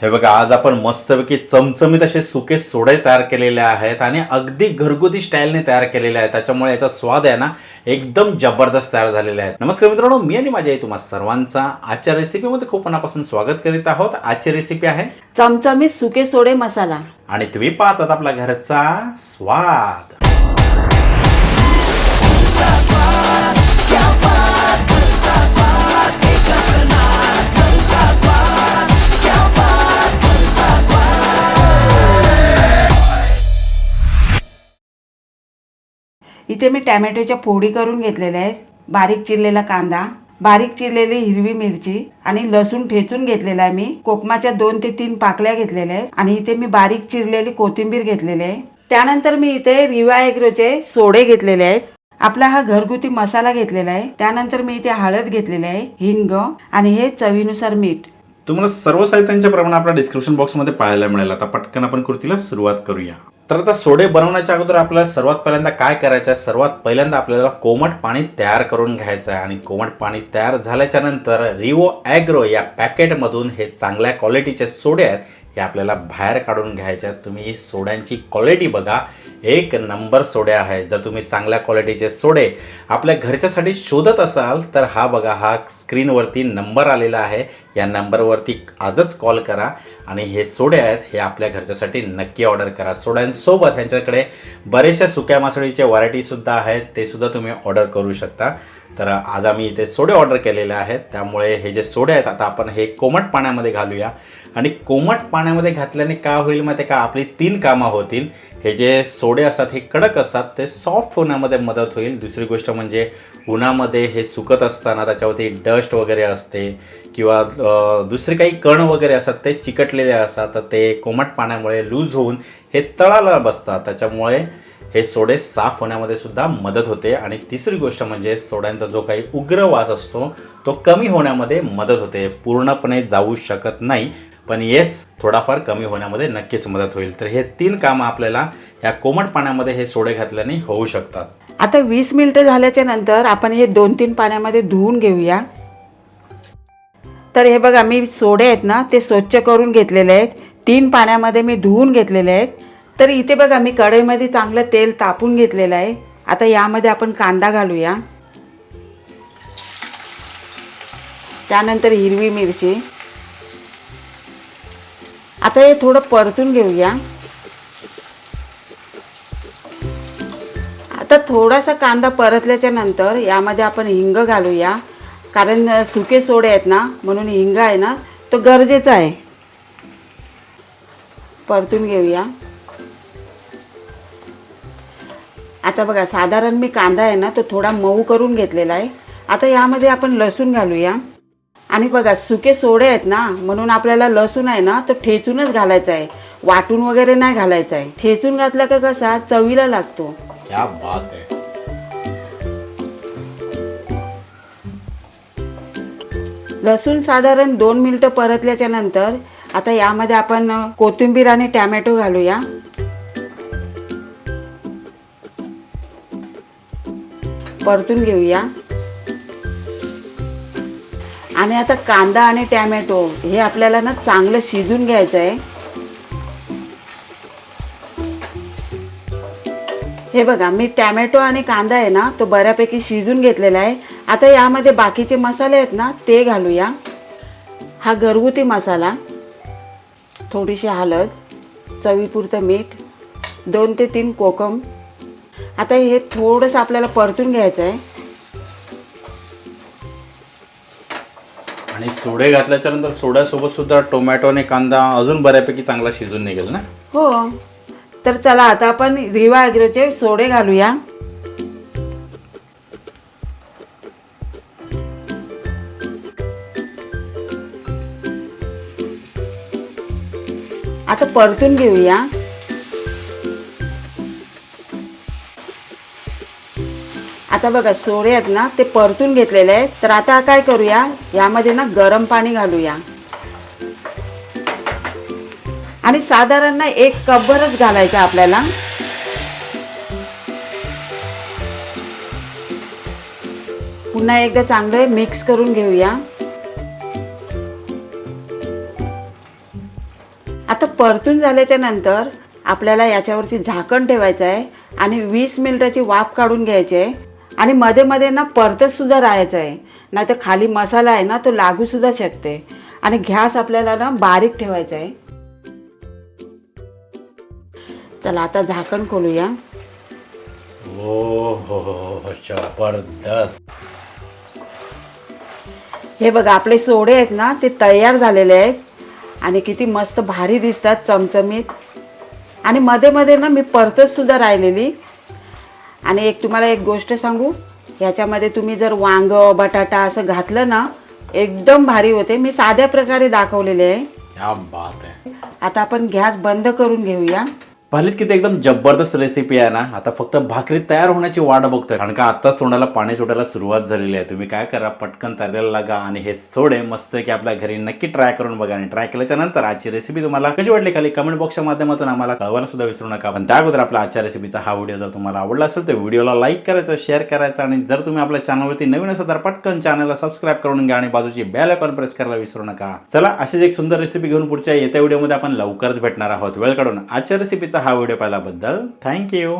हे बघा, आज आपण मस्तपैकी चमचमीत असे सुके सोडे तयार केलेले आहेत आणि अगदी घरगुती स्टाईलने तयार केलेले आहेत. त्याच्यामुळे याचा स्वाद आहे ना एकदम जबरदस्त तयार झालेला आहे. नमस्कार मित्रांनो, मी आणि माझी आई तुम्हा सर्वांचा आजच्या रेसिपीमध्ये खूप मनापासून स्वागत करीत आहोत. आजची रेसिपी आहे चमचमीत सुके सोडे मसाला. आणि तुम्ही पाहतात आपला घरचा स्वाद. इथे मी टॅमॅटोच्या फोडी करून घेतलेल्या आहेत, बारीक चिरलेला कांदा, बारीक चिरलेली हिरवी मिरची आणि लसूण ठेचून घेतलेला आहे. मी कोकमाच्या 2 ते 3 पाकळ्या घेतलेल्या आहेत आणि इथे मी बारीक चिरलेली कोथिंबीर घेतलेली आहे. त्यानंतर मी इथे रिवा ॲग्रोचे सोडे घेतलेले आहेत. आपला हा घरगुती मसाला घेतलेला आहे. त्यानंतर मी इथे हळद घेतलेली आहे, हिंग आणि हे चवीनुसार मीठ. तुम्हाला सर्व साहित्यांचे प्रमाण आपल्या डिस्क्रिप्शन बॉक्समध्ये पाहायला मिळेल. आता पटकन आपण कृतीला सुरुवात करूया. तर आता सोडे बनवण्याच्या अगोदर आपल्याला सर्वात पहिल्यांदा काय करायचं आहे, सर्वात पहिल्यांदा आपल्याला कोमट पाणी तयार करून घ्यायचं आहे. आणि कोमट पाणी तयार झाल्याच्या नंतर रिवो ॲग्रो या पॅकेटमधून हे चांगल्या क्वालिटीचे सोडे आहेत हे आपल्याला बाहेर काढून घ्यायचे आहेत. तुम्ही ही सोड्यांची क्वालिटी बघा, 1 नंबर सोडे आहे. जर तुम्ही चांगल्या क्वालिटीचे सोडे आपल्या घरच्यासाठी शोधत असाल तर हा बघा, हा स्क्रीनवरती नंबर आलेला आहे. या नंबरवरती आजच कॉल करा आणि हे सोडे आहेत हे आपल्या घरच्यासाठी नक्की ऑर्डर करा. सोड्यांसोबत ह्यांच्याकडे बरेचशा सुक्या मासळीचे व्हरायटीसुद्धा आहेत, ते सुद्धा तुम्ही ऑर्डर करू शकता. तर आज आम्ही इथे सोडे ऑर्डर केलेले आहेत. त्यामुळे हे जे सोडे आहेत आता आपण हे कोमट पाण्यामध्ये घालूया. आणि कोमट पाण्यामध्ये घातल्याने काय होईल माहिती आहे का, आपली 3 कामं होतील. हे जे सोडे असतात हे कडक असतात, ते सॉफ्ट होण्यामध्ये मदत होईल. दुसरी गोष्ट म्हणजे उन्हामध्ये हे सुकत असताना त्याच्यावरती डस्ट वगैरे असते किंवा दुसरे काही कण वगैरे असतात ते चिकटलेले असतात, तर ते कोमट पाण्यामुळे लूज होऊन हे तळाला बसतात. त्याच्यामुळे हे सोडे साफ होण्यामध्ये सुद्धा मदत होते. आणि तिसरी गोष्ट म्हणजे सोड्यांचा जो काही उग्र वास असतो तो कमी होण्यामध्ये मदत होते. पूर्णपणे जाऊ शकत नाही, पण येस थोडाफार कमी होण्यामध्ये नक्कीच मदत होईल. तर हे 3 कामं आपल्याला या कोमट पाण्यामध्ये हे सोडे घातल्याने होऊ शकतात. आता 20 मिनिटं झाल्याच्या नंतर आपण हे 2-3 पाण्यामध्ये धुवून घेऊया. तर हे बघा, मी सोडे आहेत ना ते स्वच्छ करून घेतलेले आहेत. 3 पाण्यामध्ये मी धुवून घेतलेले आहेत. तर इथे बघा, मी कढईमध्ये चांगलं तेल तापून घेतलेलं आहे. आता यामध्ये आपण कांदा घालूया, त्यानंतर हिरवी मिरची. आता हे थोडं परतून घेऊया. आता थोडासा कांदा परतल्याच्या नंतर यामध्ये आपण हिंग घालूया, कारण सुके सोडे आहेत ना म्हणून हिंग आहे ना तो गरजेचा आहे. परतून घेऊया. आता बघा, साधारण मी कांदा आहे ना तो थोडा मऊ करून घेतलेला आहे. आता यामध्ये आपण लसूण घालूया. आणि बघा, सुके सोडे आहेत ना म्हणून आपल्याला लसूण आहे ना तो ठेचूनच घालायचा आहे, वाटून वगैरे नाही घालायचा आहे. ठेचून घातला का कसा चवीला लागतो. क्या बात आहे. लसूण साधारण 2 मिनिटं परतल्याच्या नंतर आता यामध्ये आपण कोथिंबीर आणि टॅमॅटो घालूया. परतून घेऊया. आणि आता कांदा आणि टॅमॅटो हे आपल्याला ना चांगलं शिजून घ्यायचं आहे. हे बघा, मी टॅमॅटो आणि कांदा आहे ना तो बऱ्यापैकी शिजून घेतलेला आहे. आता यामध्ये बाकीचे मसाले आहेत ना ते घालूया. हा घरगुती मसाला, थोडीशी हळद, चवीपुरतं मीठ, 2 ते 3 कोकम. आता हे थोडंसं आपल्याला परतून घ्यायचं आहे. आणि सोडे घातल्याच्या नंतर सोड्यासोबत सुद्धा टोमॅटो आणि कांदा अजून बऱ्यापैकी चांगला शिजून निघेल ना. हो, तर चला आता आपण रिवा ॲग्रोचे सोडे घालूया. आता परतून घेऊया. आता बघा, सोडे आहेत ना ते परतून घेतलेले आहेत. तर आता काय करूया, यामध्ये ना गरम पाणी घालूया. आणि साधारण ना 1 कपभरच घालायचं आपल्याला. पुन्हा एकदा चांगलं मिक्स करून घेऊया. आता परतून झाल्याच्या नंतर आपल्याला याच्यावरती झाकण ठेवायचं आहे आणि 20 मिनिटाची वाफ काढून घ्यायची आहे आणि मध्ये मध्ये ना परतत सुद्धा राहायचं आहे, नाही तर खाली मसाला आहे ना तो लागू सुद्धा शकते. आणि गॅस आपल्याला ना बारीक ठेवायचा आहे. चला आता झाकण खोलूया. ओ हो जबरदस्त. हे बघा आपले सोडे आहेत ना ते तयार झालेले आहेत आणि किती मस्त भारी दिसतात, चमचमीत. आणि मध्ये मध्ये ना मी परतत सुद्धा राहिलेली. आणि तुम्हाला एक गोष्ट सांगू, ह्याच्यामध्ये तुम्ही जर वांग बटाटा असं घातलं ना एकदम भारी होते. मी साध्या प्रकारे दाखवलेले आहे. क्या बात आहे. आता आपण गॅस बंद करून घेऊया. पाहिलीत किती एकदम जबरदस्त रेसिपी आहे ना. आता फक्त भाकरी तयार होण्याची वाट बघतोय, कारण का आताच तोंडाला पाणी सुटायला सुरुवात झालेली आहे. तुम्ही काय करा, पटकन तयारीला लागा आणि हे सोडे मस्त की आपल्या घरी नक्की ट्राय करून बघा. आणि ट्राय केल्याच्या नंतर आजची रेसिपी तुम्हाला कशी वाटली खाली कमेंट बॉक्सच्या माध्यमातून आम्हाला कळवायला सुद्धा विसरू नका. पण त्या अगोदर आपल्या आजच्या रेसिपीचा हा व्हिडिओ जर तुम्हाला आवडला असेल तर व्हिडिओला लाईक करायचं, शेअर करायचं आणि जर तुम्ही आपल्या चॅनलवरती नवीन असाल तर पटकन चॅनलला सबस्क्राईब करून घ्या आणि बाजूची बेल आयकॉन प्रेस करायला विसरू नका. चला अशीच एक सुंदर रेसिपी घेऊन पुढच्या येत्या व्हिडिओमध्ये आपण लवकरच भेटणार आहोत. वेळ काढून आजच्या रेसिपीचा हा व्हिडिओ पाहिल्याबद्दल थँक्यू.